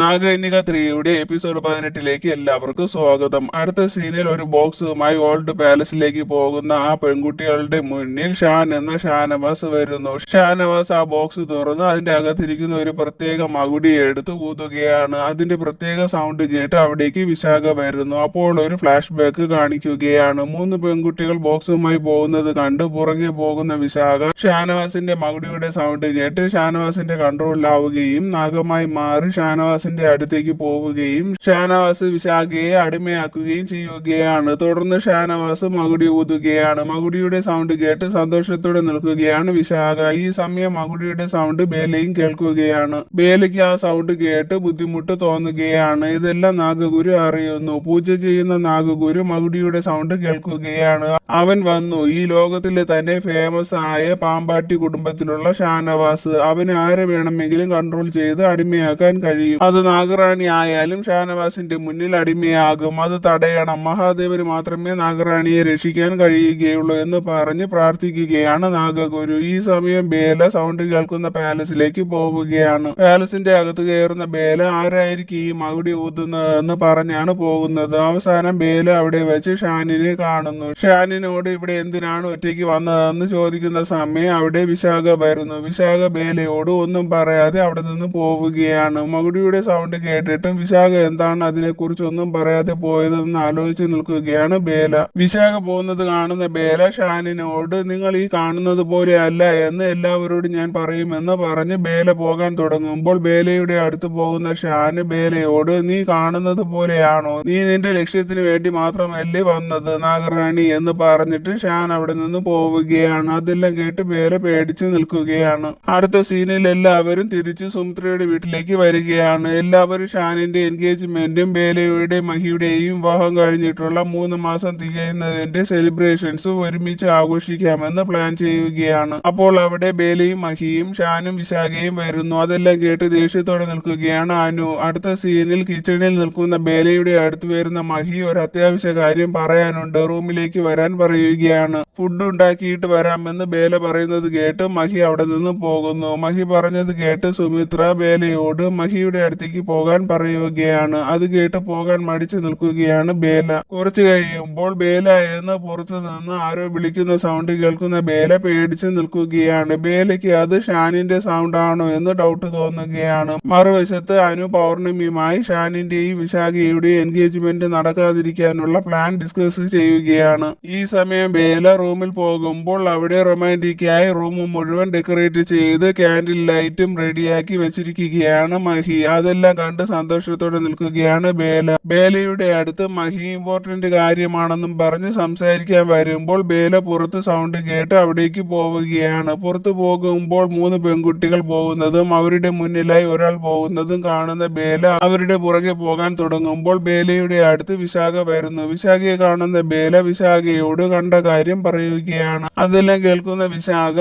നാഗകന്യക 3യുടെ episode 18ലേക്ക് എല്ലാവർക്കും സ്വാഗതം. അടുത്ത സീനിൽ ഒരു ബോക്സുമായി ഓൾഡ് പാലസിലേക്ക് പോകുന്ന ആ പെൺകുട്ടികളുടെ മുന്നിൽ ഷാൻ എന്ന ഷാനവാസ് വരുന്നു. ഷാനവാസ് ആ ബോക്സ് തുറന്ന് അതിന്റെ അകത്തിരിക്കുന്ന ഒരു പ്രത്യേക മകുടി എടുത്ത് ഊതുകയാണ്. അതിന്റെ പ്രത്യേക സൗണ്ട് കേട്ട് അവിടേക്ക് വിശാഖ വരുന്നു. അപ്പോൾ ഒരു ഫ്ലാഷ് ബാക്ക് കാണിക്കുകയാണ്. 3 പെൺകുട്ടികൾ ബോക്സുമായി പോകുന്നത് കണ്ട് പുറകെ പോകുന്ന വിശാഖ ഷാനവാസിന്റെ മകുടിയുടെ സൗണ്ട് കേട്ട് ഷാനവാസിന്റെ കൺട്രോളിലാവുകയും നാഗമായി മാറി ഷാനവാസിന്റെ അടുത്തേക്ക് പോവുകയും ഷാനവാസ് വിശാഖയെ അടിമയാക്കുകയും ചെയ്യുകയാണ്. തുടർന്ന് ഷാനവാസ് മകുടി ഊതുകയാണ്. മകുടിയുടെ സൗണ്ട് കേട്ട് സന്തോഷത്തോടെ നിൽക്കുകയാണ് വിശാഖ. ഈ സമയം മകുടിയുടെ സൗണ്ട് ബേലയും കേൾക്കുകയാണ്. ബേലയ്ക്ക് ആ സൗണ്ട് കേട്ട് ബുദ്ധിമുട്ട് തോന്നുകയാണ്. ഇതെല്ലാം നാഗഗുരു അറിയുന്നു. പൂജ ചെയ്യുന്ന നാഗഗുരു മകുടിയുടെ സൗണ്ട് കേൾക്കുകയാണ്. അവൻ വന്നു. ഈ ലോകത്തിലെ തന്നെ ഫേമസ് ആയ പാമ്പാട്ടി കുടുംബത്തിലുള്ള ഷാനവാസ്. അവന് ആരെ വേണമെങ്കിലും കൺട്രോൾ ചെയ്ത് അടിമയാക്കാൻ കഴിയും. അത് നാഗറാണി ആയാലും ഷാനവാസിന്റെ മുന്നിൽ അടിമയാകും. അത് തടയണം. മഹാദേവന് മാത്രമേ നാഗറാണിയെ രക്ഷിക്കാൻ കഴിയുകയുള്ളൂ എന്ന് പറഞ്ഞ് പ്രാർത്ഥിക്കുകയാണ് നാഗഗുരു. ഈ സമയം ബേല സൗണ്ട് കേൾക്കുന്ന പാലസിലേക്ക് പോവുകയാണ്. പാലസിന്റെ അകത്ത് കയറുന്ന ബേല ആരായിരിക്കും ഈ മകുടി ഊതുന്നതെന്ന് പറഞ്ഞാണ് പോകുന്നത്. അവസാനം ബേല അവിടെ വെച്ച് ഷാനിനെ കാണുന്നു. ഷാനിനോട് ഇവിടെ എന്തിനാണ് ഒറ്റയ്ക്ക് വന്നതെന്ന് ചോദിക്കുന്ന സമയം അവിടെ വിശാഖ വരുന്നു. വിശാഖ ബേലയോട് ഒന്നും പറയാതെ അവിടെ നിന്ന് പോവുകയാണ്. മകുടിയുടെ സൗണ്ട് കേട്ടിട്ടും വിശാഖ എന്താണ് അതിനെക്കുറിച്ച് ഒന്നും പറയാതെ പോയതെന്ന് ആലോചിച്ച് നിൽക്കുകയാണ് ബേല. വിശാഖ പോകുന്നത് കാണുന്ന ബേല ഷാനിനോട് നിങ്ങൾ ഈ കാണുന്നത് പോലെ അല്ല എന്ന് എല്ലാവരോടും ഞാൻ പറയുമെന്ന് പറഞ്ഞ് ബേല പോകാൻ തുടങ്ങുമ്പോൾ ബേലയുടെ അടുത്ത് പോകുന്ന ഷാന് ബേലയോട് നീ കാണുന്നത് പോലെയാണോ? നീ നിന്റെ ലക്ഷ്യത്തിന് വേണ്ടി മാത്രമല്ലേ വന്നത് നാഗറാണി എന്ന് പറഞ്ഞിട്ട് ഷാൻ അവിടെ നിന്ന് പോവുകയാണ്. അതെല്ലാം കേട്ട് ബേല പേടിച്ച് നിൽക്കുകയാണ്. അടുത്ത സീനിൽ എല്ലാവരും തിരിച്ച് സുമിത്രയുടെ വീട്ടിലേക്ക് വരികയാണ്. എല്ലാവരും ഷാനിന്റെ എൻഗേജ്മെന്റും ബേലയുടെയും മഹിയുടെയും വിവാഹം കഴിഞ്ഞിട്ടുള്ള 3 മാസം തികയുന്നതിന്റെ സെലിബ്രേഷൻസും ഒരുമിച്ച് ആഘോഷിക്കാമെന്ന് പ്ലാൻ ചെയ്യുകയാണ്. അപ്പോൾ അവിടെ ബേലയും മഹിയും ഷാനും വിശാഖയും വരുന്നു. അതെല്ലാം കേട്ട് ദേഷ്യത്തോടെ നിൽക്കുകയാണ് അനു. അടുത്ത സീനിൽ കിച്ചണിൽ നിൽക്കുന്ന ബേലയുടെ അടുത്ത് വരുന്ന മഹി ഒരു അത്യാവശ്യ കാര്യം പറയാനുണ്ട്, റൂമിലേക്ക് വരാൻ പറയുകയാണ്. ഫുഡ് ഉണ്ടാക്കിയിട്ട് വരാമെന്ന് ബേല പറയുന്നത് കേട്ട് മഹി അവിടെ നിന്ന് പോകുന്നു. മഹി പറഞ്ഞത് കേട്ട് സുമിത്ര ബേലയോട് മഹിയുടെ അടുത്തേക്ക് പോകാൻ പറയുകയാണ്. അത് കേട്ട് പോകാൻ മടിച്ചു നിൽക്കുകയാണ് ബേല. കുറച്ചു കഴിയുമ്പോൾ ബേല എന്ന് പുറത്തു നിന്ന് ആരോ വിളിക്കുന്ന സൗണ്ട് കേൾക്കുന്ന ബേല പേടിച്ച് നിൽക്കുകയാണ്. ബേലയ്ക്ക് അത് ഷാനിന്റെ സൗണ്ട് ആണോ എന്ന് ഡൗട്ട് തോന്നുകയാണ്. മറുവശത്ത് അനു പൗർണമിയുമായി ഷാനിന്റെയും വിശാഖയുടെയും എൻഗേജ്മെന്റ് നടക്കാതിരിക്കാനുള്ള പ്ലാൻ ഡിസ്കസ് ചെയ്യുകയാണ്. ഈ സമയം ബേല റൂമിൽ പോകുമ്പോൾ അവിടെ റൊമാൻറ്റിക്കായി റൂം മുഴുവൻ ഡെക്കറേറ്റ് ചെയ്ത് ക്യാൻഡിൽ ലൈറ്റും റെഡിയാക്കി വെച്ചിരിക്കുകയാണ് മഹി. അതെല്ലാം കണ്ട് സന്തോഷത്തോടെ നിൽക്കുകയാണ് ബേല. ബേലയുടെ അടുത്ത് മഹി ഇമ്പോർട്ടന്റ് കാര്യമാണെന്നും പറഞ്ഞ് സംസാരിക്കാൻ വരുമ്പോൾ ബേല പുറത്ത് സൗണ്ട് കേട്ട് അവിടേക്ക് പോവുകയാണ്. പുറത്തു പോകുമ്പോൾ 3 പെൺകുട്ടികൾ പോകുന്നതും അവരുടെ മുന്നിലായി ഒരാൾ പോകുന്നതും കാണുന്ന ബേല അവരുടെ പുറകെ പോകാൻ തുടങ്ങുമ്പോൾ ബേലയുടെ അടുത്ത് വിശാഖ വരുന്നു. വിശാഖയെ കാണുന്ന ബേല വിശാഖയോട് കണ്ട കാര്യം പറയുകയാണ്. അതെല്ലാം കേൾക്കുന്ന വിശാഖ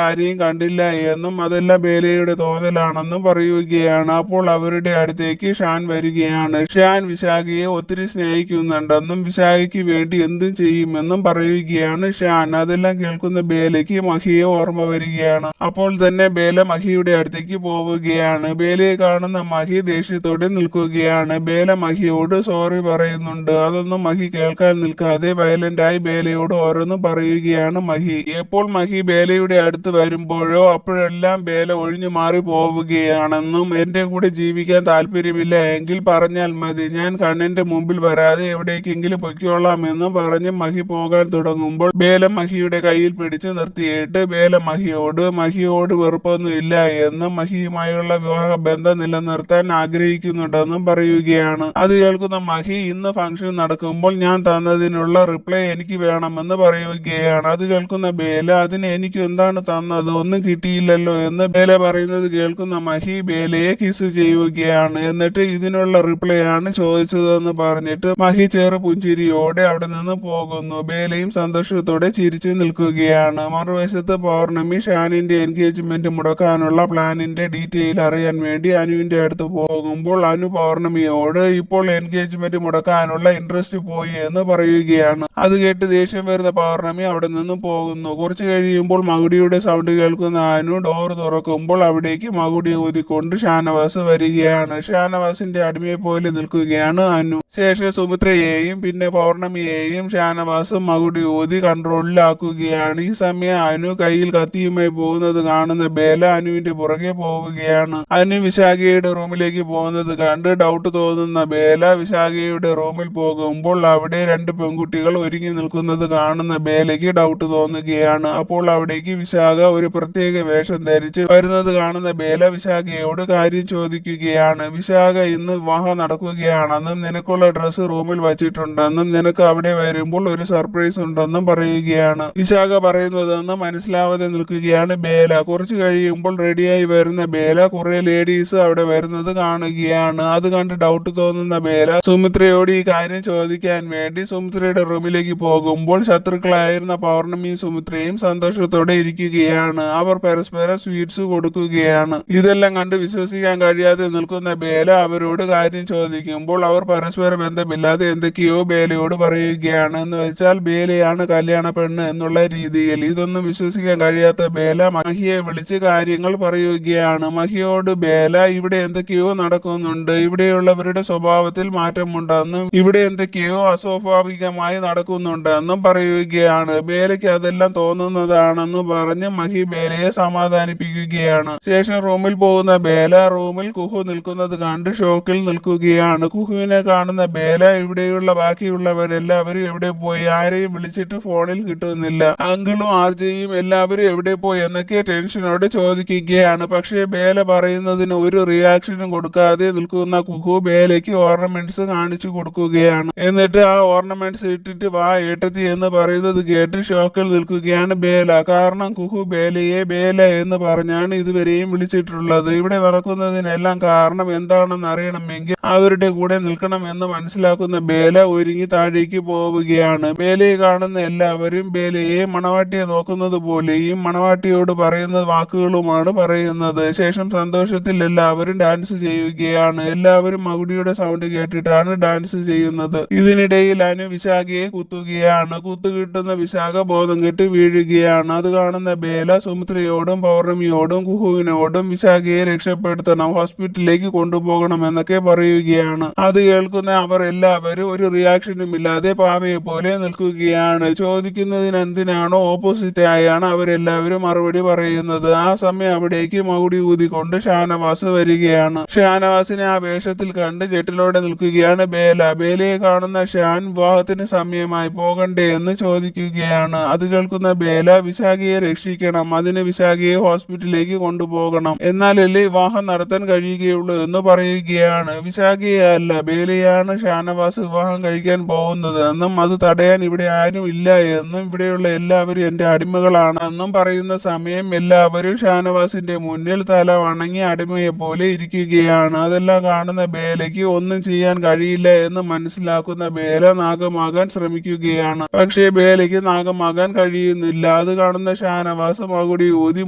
ആരെയും കണ്ടില്ല എന്നും അതെല്ലാം ബേലയുടെ തോന്നലാണെന്നും പറയുകയാണ്. അപ്പോൾ അവരുടെ അടുത്തേക്ക് ഷാൻ വരികയാണ്. ഷാൻ വിശാഖയെ ഒത്തിരി സ്നേഹിക്കുന്നുണ്ടെന്നും വിശാഖയ്ക്ക് വേണ്ടി എന്തും ചെയ്യുമെന്നും പറയുകയാണ് ഷാൻ. അതെല്ലാം കേൾക്കുന്ന ബേലയ്ക്ക് മഹിയെ ഓർമ്മ വരികയാണ്. അപ്പോൾ തന്നെ ബേല മഹിയുടെ അടുത്തേക്ക് പോവുകയാണ്. ബേലയെ കാണുന്ന മഹി ദേഷ്യത്തോടെ നിൽക്കുകയാണ്. ബേല മഹിയോട് സോറി പറയുന്നുണ്ട്. അതൊന്നും മഹി കേൾക്കാൻ നിൽക്കാതെ വയലന്റായി ബേലയോട് ഓരോന്നും പറയുകയാണ് മഹി. എപ്പോൾ മഹി ബേലയുടെ അടുത്ത് വരുമ്പോഴോ അപ്പോഴെല്ലാം ബേല ഒഴിഞ്ഞു മാറി പോവുകയാണെന്നും എന്റെ കൂടെ ജീവിക്കാൻ താല്പര്യമില്ല എങ്കിൽ പറഞ്ഞാൽ മതി, ഞാൻ കണ്ണിന്റെ മുമ്പിൽ വരാതെ എവിടേക്കെങ്കിലും പൊയ്ക്കോളാം എന്ന് പറഞ്ഞ് മഹി പോകാൻ തുടങ്ങുമ്പോൾ ബേല മഹിയുടെ കയ്യിൽ പിടിച്ച് നിർത്തിയിട്ട് ബേല മഹിയോട് വെറുപ്പൊന്നും ഇല്ല എന്നും മഹിയുമായുള്ള വിവാഹ ബന്ധം നിലനിർത്താൻ ആഗ്രഹിക്കുന്നുണ്ടെന്നും പറയുകയാണ്. അത് കേൾക്കുന്ന മഹി ഇന്ന് ഫംഗ്ഷൻ നടക്കുമ്പോൾ ഞാൻ തന്നതിനുള്ള റിപ്ലൈ എനിക്ക് വേണമെന്ന് പറയുകയാണ്. അത് കേൾക്കുന്ന ബേല അതിന് എനിക്ക് എന്താണ് തന്നത്, ഒന്നും കിട്ടിയില്ലല്ലോ എന്ന് ബേല പറയുന്നത് കേൾക്കുന്ന മഹി ബേലയെ കിസ് ചെയ്യുകയാണ്. എന്നിട്ട് ഇതിനുള്ള റിപ്ലൈ ആണ് ചോദിച്ചതെന്ന് പറഞ്ഞിട്ട് മഹി ചെറു പുഞ്ചിരിയോടെ അവിടെ നിന്ന് പോകുന്നു. ബേലയും സന്തോഷത്തോടെ ചിരിച്ചു നിൽക്കുകയാണ്. മറുവശത്ത് പൗർണമി ഷാനിന്റെ എൻഗേജ്മെന്റ് മുടക്കാനുള്ള പ്ലാനിന്റെ ഡീറ്റെയിൽ അറിയാൻ വേണ്ടി അനുവിന്റെ അടുത്ത് പോകുമ്പോൾ അനു പൗർണമിയോട് ഇപ്പോൾ എൻഗേജ്മെന്റ് മുടക്കാനുള്ള ഇൻട്രസ്റ്റ് പോയി എന്ന് പറയുകയാണ്. അത് കേട്ട് ദേഷ്യം വരുന്ന പൗർണമി അവിടെ നിന്ന് പോകുന്നു. കുറച്ചു കഴിയുമ്പോൾ മകുടിയുടെ സൗണ്ട് കേൾക്കുന്ന അനു ഡോർ തുറക്കുമ്പോൾ അവിടേക്ക് മകുടി ഊതിക്കൊണ്ട് ഷാനവാസ് വരിക പറയുകയാണ്. ഷാനവാസിന്റെ അടിമയെ പോലെ നിൽക്കുകയാണ് അനു. ശേഷം സുമിത്രയെയും പിന്നെ പൗർണമിയെയും ഷാനവാസ് മകുടി ഊതി കൺട്രോളിലാക്കുകയാണ്. ഈ സമയം അനു കയ്യിൽ കത്തിയുമായി പോകുന്നത് കാണുന്ന ബേല അനുവിന്റെ പുറകെ പോവുകയാണ്. അനു വിശാഖയുടെ റൂമിലേക്ക് പോകുന്നത് കണ്ട് ഡൗട്ട് തോന്നുന്ന ബേല വിശാഖയുടെ റൂമിൽ പോകുമ്പോൾ അവിടെ രണ്ട് പെൺകുട്ടികൾ ഒരുങ്ങി നിൽക്കുന്നത് കാണുന്ന ബേലയ്ക്ക് ഡൗട്ട് തോന്നുകയാണ്. അപ്പോൾ അവിടേക്ക് വിശാഖ ഒരു പ്രത്യേക വേഷം ധരിച്ച് വരുന്നത് കാണുന്ന ബേല വിശാഖയോട് കാര്യം ചോദിക്കുകയാണ്. വിശാഖ ഇന്ന് വിവാഹം നടക്കുകയാണെന്നും നിനക്കുള്ള ഡ്രസ്സ് റൂമിൽ വച്ചിട്ടുണ്ടെന്നും നിനക്ക് അവിടെ വരുമ്പോൾ ഒരു സർപ്രൈസ് ഉണ്ടെന്നും പറയുകയാണ്. വിശാഖ പറയുന്നതെന്ന് മനസ്സിലാവാതെ നിൽക്കുകയാണ് ബേല. കുറച്ചു കഴിയുമ്പോൾ റെഡിയായി വരുന്ന ബേല കുറെ ലേഡീസ് അവിടെ വരുന്നത് കാണുകയാണ്. അത് കണ്ട് ഡൗട്ട് തോന്നുന്ന ബേല സുമിത്രയോട് ഈ കാര്യം ചോദിക്കാൻ വേണ്ടി സുമിത്രയുടെ റൂമിലേക്ക് പോകുമ്പോൾ ശത്രുക്കളായിരുന്ന പൗർണമിയും സുമിത്രയും സന്തോഷത്തോടെ ഇരിക്കുകയാണ്. അവർ പരസ്പരം സ്വീറ്റ്സ് കൊടുക്കുകയാണ്. ഇതെല്ലാം കണ്ട് വിശ്വസിക്കാൻ കഴിയാതെ നിൽക്കുന്ന ബേല അവരോട് കാര്യം ചോദിക്കുമ്പോൾ അവർ പരസ്പര ബന്ധമില്ലാതെ എന്തൊക്കെയോ ബേലയോട് പറയുകയാണ്. എന്ന് വെച്ചാൽ ബേലയാണ് കല്യാണ പെണ്ണ് എന്നുള്ള രീതിയിൽ. ഇതൊന്നും വിശ്വസിക്കാൻ കഴിയാത്ത ബേല മഹിയെ വിളിച്ച് കാര്യങ്ങൾ പറയുകയാണ്. മഹിയോട് ബേല ഇവിടെ എന്തൊക്കെയോ നടക്കുന്നുണ്ട്, ഇവിടെയുള്ളവരുടെ സ്വഭാവത്തിൽ മാറ്റമുണ്ടെന്നും ഇവിടെ എന്തൊക്കെയോ അസ്വാഭാവികമായി നടക്കുന്നുണ്ടെന്നും പറയുകയാണ്. ബേലയ്ക്ക് അതെല്ലാം തോന്നുന്നതാണെന്ന് പറഞ്ഞ് മഹി ബേലയെ സമാധാനിപ്പിക്കുകയാണ്. ശേഷം റൂമിൽ പോകുന്ന ബേല റൂമിൽ കുഹു നിൽക്കുന്നത് കണ്ട് ഷോക്കിൽ നിൽക്കുകയാണ്. കുഹുവിനെ കാണുന്ന ബേല ഇവിടെയുള്ള ബാക്കിയുള്ളവരെല്ലാവരും എവിടെ പോയി, ആരെയും വിളിച്ചിട്ട് ഫോണിൽ കിട്ടുന്നില്ല, അങ്കിളും ആർജയും എല്ലാവരും എവിടെ പോയി എന്നൊക്കെ ടെൻഷനോടെ ചോദിക്കുകയാണ്. പക്ഷേ ബേല പറയുന്നതിന് ഒരു റിയാക്ഷനും കൊടുക്കാതെ നിൽക്കുന്ന കുഹു ബേലയ്ക്ക് ഓർണമെന്റ്സ് കാണിച്ചു കൊടുക്കുകയാണ്. എന്നിട്ട് ആ ഓർണമെന്റ്സ് ഇട്ടിട്ട് വാ ഏട്ടത്തി എന്ന് പറയുന്നത് കേട്ട് ഷോക്കിൽ നിൽക്കുകയാണ് ബേല. കാരണം കുഹു ബേലയെ ബേല എന്ന് പറഞ്ഞാണ് ഇതുവരെയും വിളിച്ചിട്ടുള്ളത്. ഇവിടെ നടക്കുന്നതിനെല്ലാം കാരണം എന്താണെന്ന് അറിയണമെങ്കിൽ അവരുടെ കൂടെ നിൽക്കണം എന്ന് മനസ്സിലാക്കുന്ന ബേല ഒരുങ്ങി താഴേക്ക് പോവുകയാണ്. ബേലയെ കാണുന്ന എല്ലാവരും ബേലയെ മണവാട്ടിയെ നോക്കുന്നത് പോലെയും മണവാട്ടിയോട് പറയുന്ന വാക്കുകളുമാണ് പറയുന്നത്. ശേഷം സന്തോഷത്തിൽ എല്ലാവരും ഡാൻസ് ചെയ്യുകയാണ്. എല്ലാവരും മകുടിയുടെ സൗണ്ട് കേട്ടിട്ടാണ് ഡാൻസ് ചെയ്യുന്നത്. ഇതിനിടയിൽ അനു വിശാഖയെ കുത്തുകയാണ്. കുത്തുകിട്ടുന്ന വിശാഖ ബോധം കെട്ട് വീഴുകയാണ്. അത് കാണുന്ന ബേല സുമിത്രയോടും പൗർണമിയോടും കുഹുവിനോടും വിശാഖയെ രക്ഷപ്പെടുത്തണം, ഹോസ്പിറ്റലിലേക്ക് കൊണ്ടുപോകണം എന്നൊക്കെ പറയുകയാണ്. അത് കേൾക്കുന്ന അവർ എല്ലാവരും ഒരു റിയാക്ഷനും ഇല്ലാതെ പാവയെ പോലെ നിൽക്കുകയാണ്. ചോദിക്കുന്നതിന് എന്തിനാണോ ഓപ്പോസിറ്റ് ആയാണ് അവരെല്ലാവരും മറുപടി പറയുന്നത്. ആ സമയം അവിടേക്ക് മകുടി ഊതിക്കൊണ്ട് ഷാനവാസ് വരികയാണ്. ഷാനവാസിനെ ആ വേഷത്തിൽ കണ്ട് ജെട്ടിലോടെ നിൽക്കുകയാണ് ബേല. ബേലയെ കാണുന്ന ഷാൻ വിവാഹത്തിന് സമയമായി പോകണ്ടേ എന്ന് ചോദിക്കുകയാണ്. അത് കേൾക്കുന്ന ബേല വിശാഖയെ രക്ഷിക്കണം, അതിന് വിശാഖയെ ഹോസ്പിറ്റലിലേക്ക് കൊണ്ടുപോകണം, എന്നാലല്ലേ വിവാഹം നടത്താൻ കഴിയുകയുള്ളൂ എന്ന് പറയുകയാണ്. വിശാഖയെ അല്ല ബേലയാണ് ഷാനവാസ് വിവാഹം കഴിക്കാൻ പോകുന്നത് എന്നും അത് തടയാൻ ഇവിടെ ആരും ഇല്ല എന്നും ഇവിടെയുള്ള എല്ലാവരും എന്റെ അടിമകളാണ് എന്നും പറയുന്ന സമയം എല്ലാവരും ഷാനവാസിന്റെ മുന്നിൽ തല വണങ്ങി അടിമയെ പോലെ ഇരിക്കുകയാണ്. അതെല്ലാം കാണുന്ന ബേലയ്ക്ക് ഒന്നും ചെയ്യാൻ കഴിയില്ല എന്ന് മനസ്സിലാക്കുന്ന ബേല നാഗമാകാൻ ശ്രമിക്കുകയാണ്. പക്ഷേ ബേലയ്ക്ക് നാഗമാകാൻ കഴിയുന്നില്ല. അത് കാണുന്ന ഷാനവാസ് മകുടി ഊതി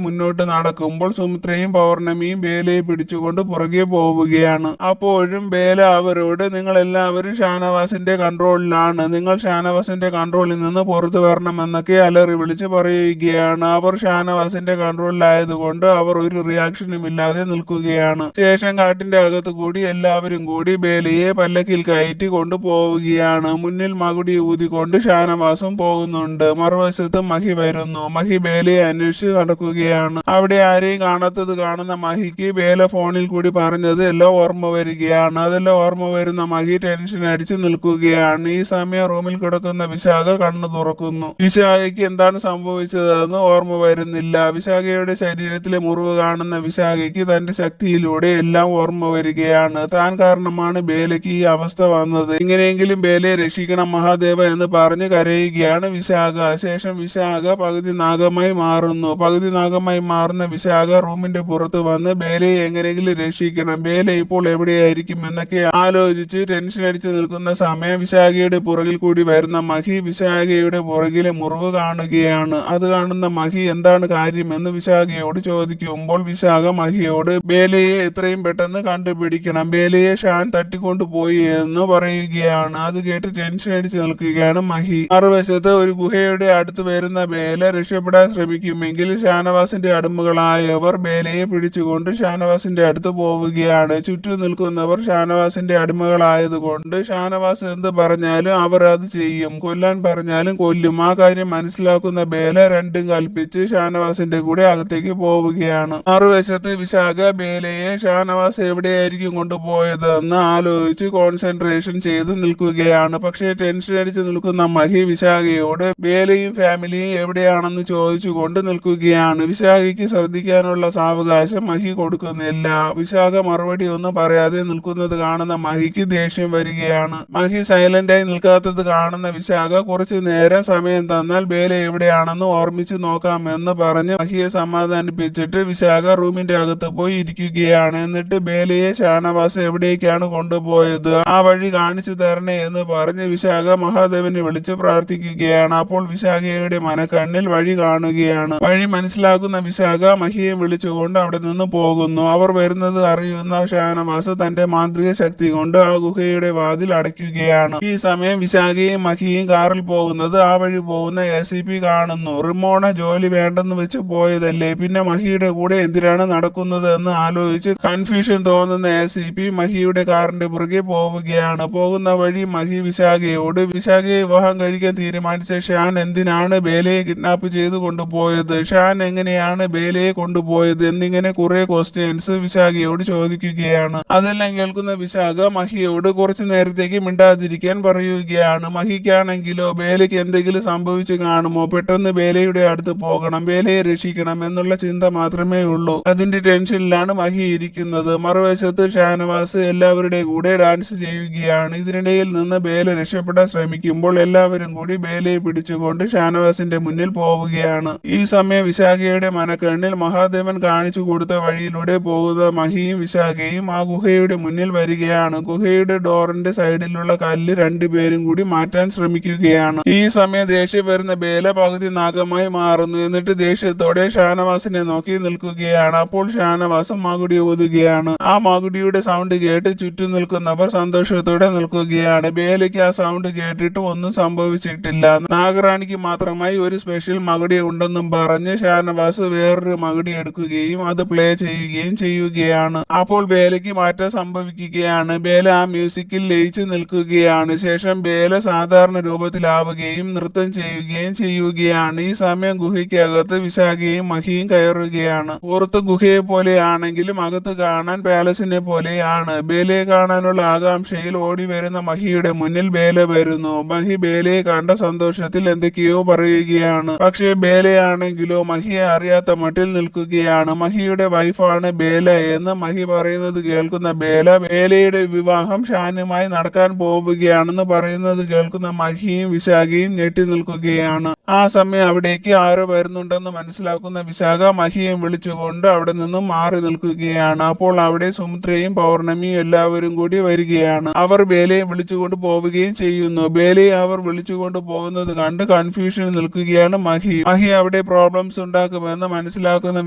മുന്നോട്ട് നടക്കുമ്പോൾ സുമിത്രയും പൗർണമിയും ബേലയെ പിടിച്ചുകൊണ്ട് പുറകെ പോവുകയാണ്. അപ്പോഴും ബേല അവരോട് നിങ്ങൾ എല്ലാവരും ഷാനവാസിന്റെ കൺട്രോളിലാണ്, നിങ്ങൾ ഷാനവാസിന്റെ കൺട്രോളിൽ നിന്ന് പുറത്തു വരണം എന്നൊക്കെ അലറി വിളിച്ച് പറയുകയാണ്. അവർ ഷാനവാസിന്റെ കൺട്രോളിലായതുകൊണ്ട് അവർ ഒരു റിയാക്ഷനും ഇല്ലാതെ നിൽക്കുകയാണ്. ശേഷം കാട്ടിന്റെ അകത്ത് കൂടി എല്ലാവരും കൂടി ബേലയെ പല്ലക്കിൽ കയറ്റി കൊണ്ടുപോവുകയാണ്. മുന്നിൽ മകുടി ഊതിക്കൊണ്ട് ഷാനവാസും പോകുന്നുണ്ട്. മറുവശത്ത് മഹി വരുന്നു. മഹി ബേലയെ അന്വേഷിച്ച് നടക്കുകയാണ്. അവിടെ ആരെയും കാണാത്തത് കാണുന്ന മഹിക്ക് ബേല ഫോണിൽ കൂടി പറഞ്ഞത് എല്ലാം ഓർമ്മ വരികയാണ്. അതെല്ലാം ഓർമ്മ വരുന്ന മഹി ടെൻഷൻ അടിച്ച് നിൽക്കുകയാണ്. ഈ സമയം റൂമിൽ കിടക്കുന്ന വിശാഖ കണ്ണു തുറക്കുന്നു. വിശാഖയ്ക്ക് എന്താണ് സംഭവിച്ചതെന്ന് ഓർമ്മ വരുന്നില്ല. വിശാഖയുടെ ശരീരത്തിലെ മുറിവ് കാണുന്ന വിശാഖയ്ക്ക് തന്റെ ശക്തിയിലൂടെ എല്ലാം ഓർമ്മ വരികയാണ്. താൻ കാരണമാണ് ബേലയ്ക്ക് ഈ അവസ്ഥ വന്നത്, എങ്ങനെയെങ്കിലും ബേലയെ രക്ഷിക്കണം മഹാദേവ എന്ന് പറഞ്ഞ് കരയുകയാണ് വിശാഖ. ശേഷം വിശാഖ പകുതി നാഗമായി മാറുന്നു. പകുതി നാഗമായി മാറുന്ന വിശാഖ റൂമിന്റെ പുറത്ത് വന്ന് ബേലയെ എങ്ങനെയെങ്കിലും രക്ഷിക്കണം, ബേല ഇപ്പോൾ എവിടെയായിരിക്കും എന്നൊക്കെ ആലോചിച്ച് ടെൻഷൻ അടിച്ച് നിൽക്കുന്ന സമയം വിശാഖയുടെ പുറകിൽ കൂടി വരുന്ന മഹി വിശാഖയുടെ പുറകിലെ മുറിവ് കാണുകയാണ്. അത് കാണുന്ന മഹി എന്താണ് കാര്യമെന്ന് വിശാഖയോട് ചോദിക്കുമ്പോൾ വിശാഖ മഹിയോട് ബേലയെ എത്രയും പെട്ടെന്ന് കണ്ടുപിടിക്കണം, ബേലയെ ഷാൻ തട്ടിക്കൊണ്ടുപോയി എന്ന് പറയുകയാണ്. അത് കേട്ട് ടെൻഷൻ അടിച്ച് നിൽക്കുകയാണ് മഹി. മറുവശത്ത് ഒരു ഗുഹയുടെ അടുത്ത് വരുന്ന ബേല രക്ഷപ്പെടാൻ ശ്രമിക്കുമെങ്കിൽ ഷാനവാസിന്റെ അടിമകളായവർ ബേലയെ പിടിച്ചുകൊണ്ട് ഷാനവാസിന്റെ അടുത്ത് പോവുകയാണ്. ചുറ്റും നിൽക്കുന്നവർ ഷാനവാസിന്റെ അടിമകളായതുകൊണ്ട് ഷാനവാസ് എന്ത് പറഞ്ഞാലും അവർ അത് ചെയ്യും, കൊല്ലാൻ പറഞ്ഞാലും കൊല്ലും. ആ കാര്യം മനസ്സിലാക്കുന്ന ബേല രണ്ടും കൽപ്പിച്ച് ഷാനവാസിന്റെ കൂടെ അകത്തേക്ക് പോവുകയാണ്. മറുവശത്ത് വിശാഖ ബേലയെ ഷാനവാസ് എവിടെയായിരിക്കും കൊണ്ടുപോയതെന്ന് ആലോചിച്ച് കോൺസെൻട്രേഷൻ ചെയ്ത് നിൽക്കുകയാണ്. പക്ഷേ ടെൻഷൻ അടിച്ച് നിൽക്കുന്ന മഹി വിശാഖയോട് ബേലയും ഫാമിലിയും എവിടെയാണെന്ന് ചോദിച്ചുകൊണ്ട് നിൽക്കുകയാണ്. വിശാഖയ്ക്ക് ശ്രദ്ധിക്കാനുള്ള സാവകാശം മഹി കൊടുക്കുന്നില്ല. വിശാഖ മറുപടി ഒന്നും പറയാതെ നിൽക്കുന്നത് കാണുന്ന മഹിക്ക് ദേഷ്യം വരികയാണ്. മഹി സൈലന്റായി നിൽക്കാത്തത് കാണുന്ന വിശാഖ കുറച്ചു നേരം സമയം തന്നാൽ ബേല എവിടെയാണെന്ന് ഓർമ്മിച്ച് നോക്കാമെന്ന് പറഞ്ഞ് മഹിയെ സമാധാനിപ്പിച്ചിട്ട് വിശാഖ റൂമിന്റെ അകത്ത് പോയി ഇരിക്കുകയാണ്. എന്നിട്ട് ബേലയെ ഷാനവാസ് എവിടേക്കാണ് കൊണ്ടുപോയത്, ആ വഴി കാണിച്ചു തരണേ എന്ന് പറഞ്ഞ് വിശാഖ മഹാദേവനെ വിളിച്ച് പ്രാർത്ഥിക്കുകയാണ്. അപ്പോൾ വിശാഖയുടെ മനക്കണ്ണിൽ വഴി കാണുകയാണ്. വഴി മനസ്സിലാക്കുന്ന വിശാഖ മഹിയെ വിളിച്ചുകൊണ്ട് അവിടെ നിന്ന് പോകുന്നു. അവർ വരുന്നത് അറിയുന്ന ഷാനവാസ് തന്റെ മാന്ത്രിക ശക്തി കൊണ്ട് ആ ഗുഹയുടെ വാതിൽ അടയ്ക്കുകയാണ്. ഈ സമയം വിശാഖയും മഹിയും കാറിൽ പോകുന്നത് ആ വഴി പോകുന്ന ACP കാണുന്നു. റിമോണ ജോലി വേണ്ടെന്ന് വെച്ച് പോയതല്ലേ, പിന്നെ മഹിയുടെ കൂടെ എന്തിനാണ് നടക്കുന്നത് എന്ന് ആലോചിച്ച് കൺഫ്യൂഷൻ തോന്നുന്ന ACP മഹിയുടെ കാറിന്റെ പുറകെ പോവുകയാണ്. പോകുന്ന വഴി മഹി വിശാഖയോട് വിശാഖയെ വിവാഹം കഴിക്കാൻ തീരുമാനിച്ച ഷാൻ എന്തിനാണ് ബേലയെ കിഡ്നാപ്പ് ചെയ്ത് കൊണ്ടുപോയത്, ഷാൻ എങ്ങനെയാണ് ബേലയെ കൊണ്ടുപോയത് എന്നിങ്ങനെ കുറെ ക്വസ്റ്റ്യൻസ് വിശാഖയോട് ചോദിക്കുകയാണ്. അതെല്ലാം കേൾക്കുന്ന വിശാഖ മഹിയോട് കുറച്ചു നേരത്തേക്ക് മിണ്ടാതിരിക്കാൻ പറയുകയാണ്. മഹിക്കാണെങ്കിലോ ബേലയ്ക്ക് എന്തെങ്കിലും സംഭവിച്ചു കാണുമോ, പെട്ടെന്ന് ബേലയുടെ അടുത്ത് പോകണം, ബേലയെ രക്ഷിക്കണം എന്നുള്ള ചിന്ത മാത്രമേ ഉള്ളൂ. അതിന്റെ ടെൻഷനിലാണ് മഹി ഇരിക്കുന്നത്. മറുവശത്ത് ഷാനവാസ് എല്ലാവരുടെ കൂടെ ഡാൻസ് ചെയ്യുകയാണ്. ഇതിനിടയിൽ നിന്ന് ബേല രക്ഷപ്പെടാൻ ശ്രമിക്കുമ്പോൾ എല്ലാവരും കൂടി ബേലയെ പിടിച്ചുകൊണ്ട് ഷാനവാസിന്റെ മുന്നിൽ പോവുകയാണ്. ഈ സമയം വിശാഖയുടെ മനക്കണ്ണിൽ മഹാദേവൻ കാണിച്ചു കൊടുത്ത വഴിയിലൂടെ പോകുന്ന മഹിയും വിശാഖയും ആ ഗുഹയുടെ മുന്നിൽ വരികയാണ്. ഗുഹയുടെ ഡോറിന്റെ സൈഡിലുള്ള കല്ല് രണ്ടുപേരും കൂടി മാറ്റാൻ ശ്രമിക്കുകയാണ്. ഈ സമയം ദേഷ്യം വരുന്ന ബേല പകുതി നാഗമായി മാറുന്നു. എന്നിട്ട് ദേഷ്യത്തോടെ ഷാനവാസിനെ നോക്കി നിൽക്കുകയാണ്. അപ്പോൾ ഷാനവാസ് മകുടി ഊതുകയാണ്. ആ മകുടിയുടെ സൗണ്ട് കേട്ട് ചുറ്റും നിൽക്കുന്നവർ സന്തോഷത്തോടെ നിൽക്കുകയാണ്. ബേലയ്ക്ക് ആ സൗണ്ട് കേട്ടിട്ട് ഒന്നും സംഭവിച്ചിട്ടില്ല. നാഗറാണിക്ക് മാത്രമായി ഒരു സ്പെഷ്യൽ മകുടി ഉണ്ടെന്നും പറഞ്ഞ് ഷാനവാസ് വേറൊരു മകുടി എടുക്കുകയും അത് പ്ലേ ചെയ്യുകയും ചെയ്യുകയാണ്. അപ്പോൾ ബേലയ്ക്ക് മാറ്റം സംഭവിക്കുകയാണ്. ബേല ആ മ്യൂസിക്കിൽ ലയിച്ചു നിൽക്കുകയാണ്. ശേഷം ബേല സാധാരണ രൂപത്തിലാവുകയും നൃത്തം ചെയ്യുകയും ചെയ്യുകയാണ്. ഈ സമയം ഗുഹയ്ക്കകത്ത് വിശാഖയും മഹിയും കയറുകയാണ്. പുറത്ത് ഗുഹയെ പോലെയാണെങ്കിലും അകത്ത് കാണാൻ പാലസിനെ പോലെയാണ്. ബേലയെ കാണാനുള്ള ആകാംക്ഷയിൽ ഓടി വരുന്ന മഹിയുടെ മുന്നിൽ ബേല വരുന്നു. മഹി ബേലയെ കണ്ട സന്തോഷത്തിൽ എന്തൊക്കെയോ പറയുകയാണ്. പക്ഷേ ബേലയാണെങ്കിലോ മഹിയെ അറിയാത്ത മട്ടിൽ നിൽക്കുകയാണ്. മഹിയുടെ വൈഫാണ് ബേല എന്ന് മഹി പറയുന്നത് കേൾക്കുന്ന ബേല ബേലയുടെ വിവാഹം ഷാനുമായി നടക്കാൻ പോവുകയാണെന്ന് പറയുന്നത് കേൾക്കുന്ന മഹിയും വിശാഖയും ഞെട്ടി നിൽക്കുകയാണ്. ആ സമയം അവിടേക്ക് ആരോ വരുന്നുണ്ടെന്ന് മനസ്സിലാക്കുന്ന വിശാഖ മഹിയെ വിളിച്ചുകൊണ്ട് അവിടെ നിന്നും മാറി നിൽക്കുകയാണ്. അപ്പോൾ അവിടെ സുമിത്രയും പൗർണമിയും എല്ലാവരും കൂടി വരികയാണ്. അവർ ബേലയെ വിളിച്ചുകൊണ്ട് പോവുകയും ചെയ്യുന്നു. ബേലയെ അവർ വിളിച്ചുകൊണ്ട് പോകുന്നത് കണ്ട് കൺഫ്യൂഷൻ നിൽക്കുകയാണ് മഹി. മഹി അവിടെ പ്രോബ്ലംസ് ഉണ്ടാക്കുമെന്ന് മനസ്സിലാക്കുന്ന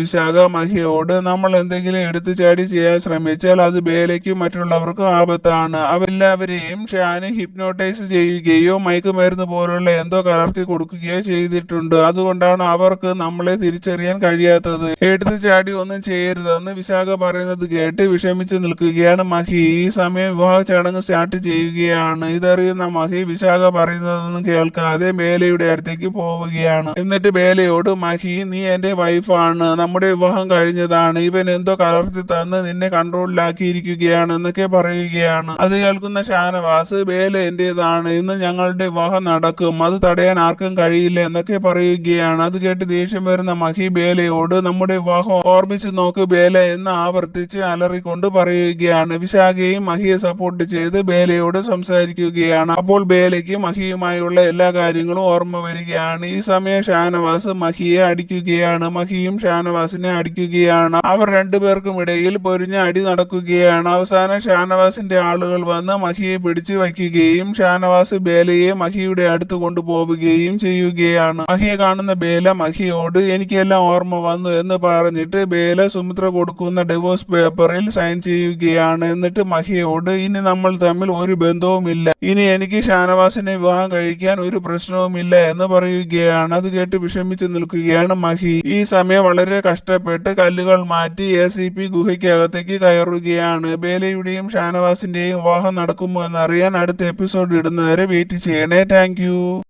വിശാഖ മഹിയോട് നമ്മൾ എന്തെങ്കിലും എടുത്തു ചാടി ചെയ്യാൻ ശ്രമിച്ചാൽ അത് ബേലയ്ക്കും മറ്റുള്ളവർക്കും ആപത്താണ്. അവരെല്ലാവരെയും ഷാന് ഹിപ്നോട്ടൈസ് ചെയ്യുകയോ മയക്കുമരുന്ന് പോലുള്ള എന്തോ കലർത്തി കൊടുക്കുകയോ ചെയ്തിട്ടുണ്ട്. അതുകൊണ്ടാണ് അവർക്ക് നമ്മളെ തിരിച്ചറിയാൻ കഴിയാത്തത്. എടുത്തു ചാടി ഒന്നും ചെയ്യരുതെന്ന് വിശാഖ പറയുന്നത് കേട്ട് വിഷമിച്ച് നിൽക്കുകയാണ് മഹി. ഈ സമയം വിവാഹ ചടങ്ങ് സ്റ്റാർട്ട് ചെയ്യുകയാണ്. ഇതറിയുന്ന മഹി വിശാഖ പറയുന്നതൊന്നും കേൾക്കാതെ ബേലയുടെ അടുത്തേക്ക് പോവുകയാണ്. എന്നിട്ട് ബേലയോട് മഹി നീ എന്റെ വൈഫാണ്, നമ്മുടെ വിവാഹം കഴിഞ്ഞതാണ്, ഇവൻ എന്തോ കലർത്തി തന്ന് നിന്നെ കൺട്രോളിലാക്കിയിരിക്കുകയാണ് എന്നൊക്കെ പറയുകയാണ്. അത് കേൾക്കുന്ന ഷാനവാസ് ബേല എന്റേതാണ്, ഇന്ന് ഞങ്ങളുടെ വിവാഹം നടക്കും, അത് തടയാൻ ആർക്കും കഴിയില്ല എന്നൊക്കെ പറയുകയാണ്. അത് കേട്ട് ദേഷ്യം വരുന്ന മഹി ബേലയോട് നമ്മുടെ വിവാഹം ഓർമ്മിച്ച് നോക്ക് ബേല എന്ന് ആവർത്തിച്ച് അലറിക്കൊണ്ട് പറയുകയാണ്. വിശാഖയും മഹിയെ സപ്പോർട്ട് ചെയ്ത് ബേലയോട് സംസാരിക്കുകയാണ്. അപ്പോൾ ബേലയ്ക്ക് മഹിയുമായുള്ള എല്ലാ കാര്യങ്ങളും ഓർമ്മ വരികയാണ്. ഈ സമയം ഷാനവാസ് മഹിയെ അടിക്കുകയാണ്. മഹിയും ഷാനവാസിനെ അടിക്കുകയാണ്. അവർ രണ്ടുപേർക്കും ഇടയിൽ പൊരിഞ്ഞ അടി നടക്കുകയാണ്. അവസാനം ഷാനവാസിന്റെ ആളുകൾ വന്ന് മഹിയെ പിടിച്ചു വയ്ക്കുകയും ഷാനവാസ് ബേലയെ മഹിയുടെ അടുത്ത് കൊണ്ടുപോവുകയും ചെയ്യുകയാണ്. മഹിയെ കാണുന്ന ബേല മഹിയോട് എനിക്കെല്ലാം ഓർമ്മ വന്നു എന്ന് പറഞ്ഞിട്ട് ബേല സുമിത്ര കൊടുക്കുന്ന ഡിവോഴ്സ് പേപ്പറിൽ സൈൻ ചെയ്യുകയാണ്. എന്നിട്ട് മഹിയോട് ഇനി നമ്മൾ തമ്മിൽ ഒരു ബന്ധവുമില്ല, ഇനി എനിക്ക് ഷാനവാസിനെ വിവാഹം കഴിക്കാൻ ഒരു പ്രശ്നവുമില്ല എന്ന് പറയുകയാണ്. അത് കേട്ട് വിഷമിച്ച് നിൽക്കുകയാണ് മഹി. ഈ സമയം വളരെ കഷ്ടപ്പെട്ട് കല്ലുകൾ മാറ്റി ACP ഗുഹയ്ക്കകത്തേക്ക് കയറുകയാണ്. ബേലയുടെയും ഷാനവാസിന്റെയും വിവാഹം നടക്കുമോ എന്നറിയാൻ അടുത്ത എപ്പിസോഡ് ഇടുന്നവരെ വെയിറ്റ് ചെയ്യണേ. താങ്ക്